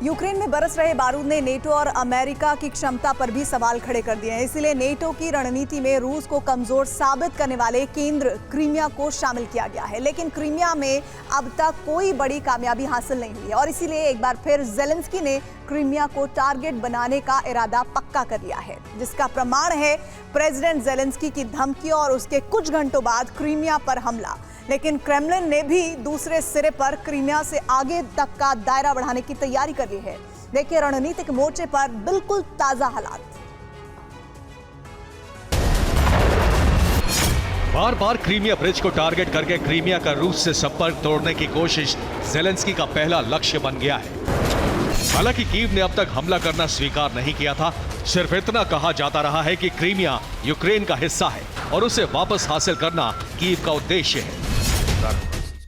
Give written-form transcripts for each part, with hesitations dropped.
Ukraine में बरस रहे बारूद ने नेटो और अमेरिका की क्षमता पर भी सवाल खड़े कर दिए हैं। इसलिए नेटो की रणनीति में रूस को कमजोर साबित करने वाले केंद्र क्रीमिया को शामिल किया गया है। लेकिन क्रीमिया में अब तक कोई बड़ी कामयाबी हासिल नहीं हुई है और इसीलिए एक बार फिर ज़ेलेंस्की ने क्रीमिया को टारगेट बनाने का इरादा पक्का कर लिया है, जिसका प्रमाण है प्रेसिडेंट ज़ेलेंस्की की धमकी और उसके कुछ घंटों बाद क्रीमिया पर हमला। लेकिन क्रेमलिन ने भी दूसरे सिरे पर क्रीमिया से आगे तक का दायरा बढ़ाने की तैयारी कर ली है। देखिए रणनीतिक मोर्चे पर बिल्कुल ताजा हालात। बार बार क्रीमिया ब्रिज को टारगेट करके क्रीमिया का रूस से संपर्क तोड़ने की कोशिश ज़ेलेंस्की का पहला लक्ष्य बन गया है। हालांकि कीव ने अब तक हमला करना स्वीकार नहीं किया था। सिर्फ इतना कहा जाता रहा है कि क्रीमिया यूक्रेन का हिस्सा है और उसे वापस हासिल करना कीव का उद्देश्य है।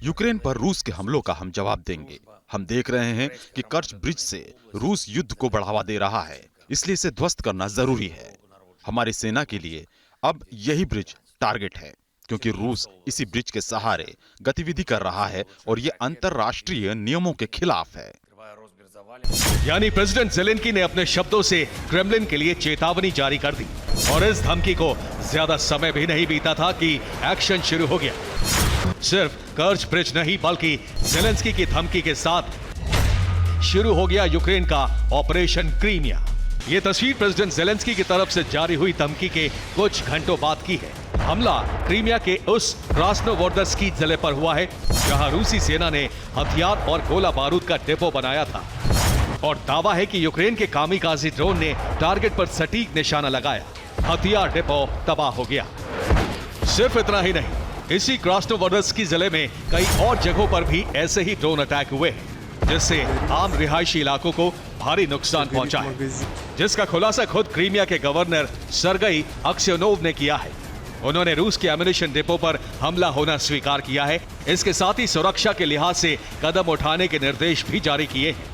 यूक्रेन पर रूस के हमलों का हम जवाब देंगे। हम देख रहे हैं कि कर्च ब्रिज से रूस युद्ध को बढ़ावा दे रहा है, इसलिए इसे ध्वस्त करना जरूरी है। हमारी सेना के लिए अब यही ब्रिज टारगेट है, क्योंकि रूस इसी ब्रिज के सहारे गतिविधि कर रहा है और ये अंतरराष्ट्रीय नियमों के खिलाफ है। यानी प्रेसिडेंट ज़ेलेंस्की ने अपने शब्दों से क्रेमलिन के लिए चेतावनी जारी कर दी और इस धमकी को ज्यादा समय भी नहीं बीता था कि एक्शन शुरू हो गया। सिर्फ कर्च ब्रिज नहीं बल्कि ज़ेलेंस्की की धमकी के साथ शुरू हो गया यूक्रेन का ऑपरेशन क्रीमिया। ये तस्वीर प्रेसिडेंट ज़ेलेंस्की की तरफ से जारी हुई धमकी के कुछ घंटों बाद की है। हमला क्रीमिया के उस क्रास्नोवोर्दस्की जिले पर हुआ है जहां रूसी सेना ने हथियार और गोला बारूद का डिपो बनाया था और दावा है कि यूक्रेन के कामिकाज़ी ड्रोन ने टारगेट पर सटीक निशाना लगाया। हथियार डिपो तबाह हो गया। सिर्फ इतना ही नहीं, इसी क्रास्नोवोर्दस्की जिले में कई और जगहों पर भी ऐसे ही ड्रोन अटैक हुए हैं, जिससे आम रिहायशी इलाकों को भारी नुकसान पहुंचा है, जिसका खुलासा खुद क्रीमिया के गवर्नर सर्गई अक्स्योनोव ने किया है। उन्होंने रूस के एम्युनिशन डिपो पर हमला होना स्वीकार किया है। इसके साथ ही सुरक्षा के लिहाज से कदम उठाने के निर्देश भी जारी किए हैं।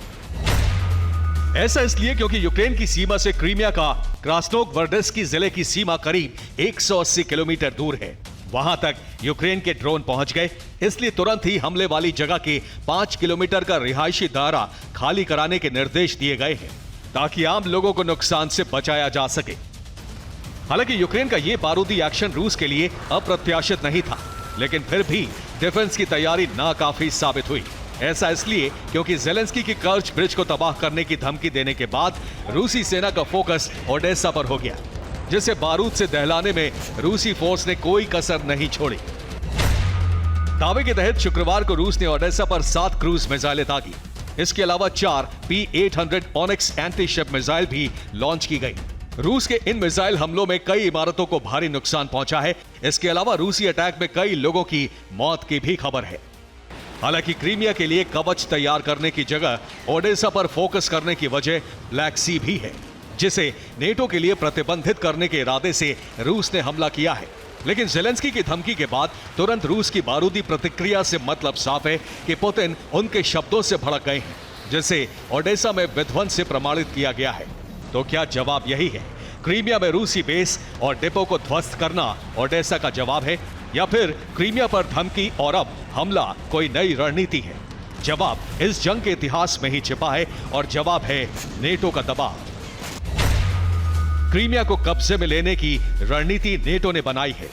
ऐसा इसलिए क्योंकि यूक्रेन की सीमा से क्रीमिया का क्रास्नोवोर्दस्की जिले की सीमा करीब 180 किलोमीटर दूर है। वहां तक यूक्रेन के ड्रोन पहुंच गए, इसलिए तुरंत ही हमले वाली जगह के 5 किलोमीटर का रिहायशी दायरा खाली कराने के निर्देश दिए गए हैं ताकि आम लोगों को नुकसान से बचाया जा सके। हालांकि यूक्रेन का यह बारूदी एक्शन रूस के लिए अप्रत्याशित नहीं था, लेकिन फिर भी डिफेंस की तैयारी नाकाफी साबित हुई। ऐसा इसलिए क्योंकि ज़ेलेंस्की की कर्च ब्रिज को तबाह करने की धमकी देने के बाद रूसी सेना का फोकस ओडेसा पर हो गया, जिसे बारूद से दहलाने में रूसी फोर्स ने कोई कसर नहीं छोड़ी। दावे के तहत शुक्रवार को रूस ने ओडेसा पर 7 क्रूज मिसाइलें दागी। इसके अलावा 4 P-800 onyx anti ship missile भी लॉन्च की गई। रूस के इन मिसाइल हमलों में कई इमारतों को भारी नुकसान पहुंचा है। इसके अलावा रूसी अटैक में कई लोगों की मौत की भी खबर है। हालांकि क्रीमिया के लिए कवच तैयार करने की जगह ओडेसा पर फोकस करने की वजह ब्लैक सी भी है, जिसे नेटो के लिए प्रतिबंधित करने के इरादे से रूस ने हमला किया है। लेकिन ज़ेलेंस्की की धमकी के बाद तुरंत रूस की बारूदी प्रतिक्रिया से मतलब साफ है कि पुतिन उनके शब्दों से भड़क गए हैं, जिसे ओडेसा में विध्वंस से प्रमाणित किया गया है। तो क्या जवाब यही है? क्रीमिया में रूसी बेस और डिपो को ध्वस्त करना ओडेसा का जवाब है, या फिर क्रीमिया पर धमकी और अब हमला कोई नई रणनीति है? जवाब इस जंग के इतिहास में ही छिपा है और जवाब है नेटो का दबाव। क्रीमिया को कब्जे में लेने की रणनीति नेटो ने बनाई है।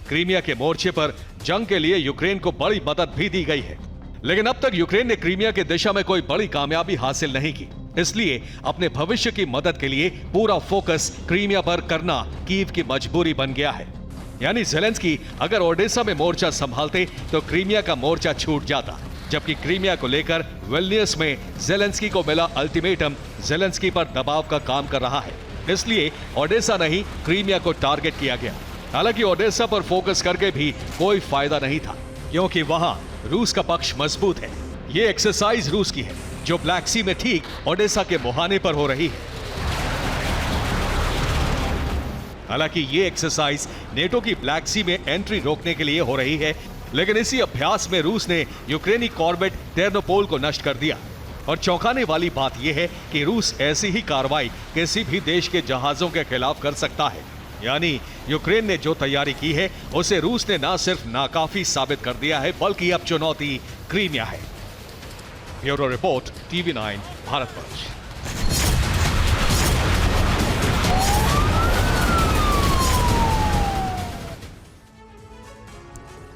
क्रीमिया के मोर्चे पर जंग के लिए यूक्रेन को बड़ी मदद भी दी गई है, लेकिन अब तक यूक्रेन ने क्रीमिया के दिशा में कोई बड़ी कामयाबी हासिल नहीं की। इसलिए अपने भविष्य की मदद के लिए पूरा फोकस क्रीमिया पर करना कीव की मजबूरी बन गया है। यानी ज़ेलेंस्की अगर ओडेसा में मोर्चा संभालते तो क्रीमिया का मोर्चा छूट जाता, जबकि क्रीमिया को लेकर विल्नियस में ज़ेलेंस्की को मिला अल्टीमेटम ज़ेलेंस्की पर दबाव का काम कर रहा है। इसलिए ओडेसा नहीं, क्रीमिया को टारगेट किया गया। हालांकि ओडेसा पर फोकस करके भी कोई फायदा नहीं था, क्योंकि वहां रूस का पक्ष मजबूत है। ये एक्सरसाइज रूस की है जो ब्लैक सी में ठीक ओडेसा के मुहाने पर हो रही है। हालांकि ये एक्सरसाइज नेटो की ब्लैक सी में एंट्री रोकने के लिए हो रही है, लेकिन इसी अभ्यास में रूस ने यूक्रेनी कॉर्वेट टेर्नोपोल को नष्ट कर दिया। और चौंकाने वाली बात यह है कि रूस ऐसी ही कार्रवाई किसी भी देश के जहाजों के खिलाफ कर सकता है। यानी यूक्रेन ने जो तैयारी की है उसे रूस ने न सिर्फ नाकाफी साबित कर दिया है, बल्कि अब चुनौती क्रीमिया है। Bureau report, TV9 Bharatvarsh.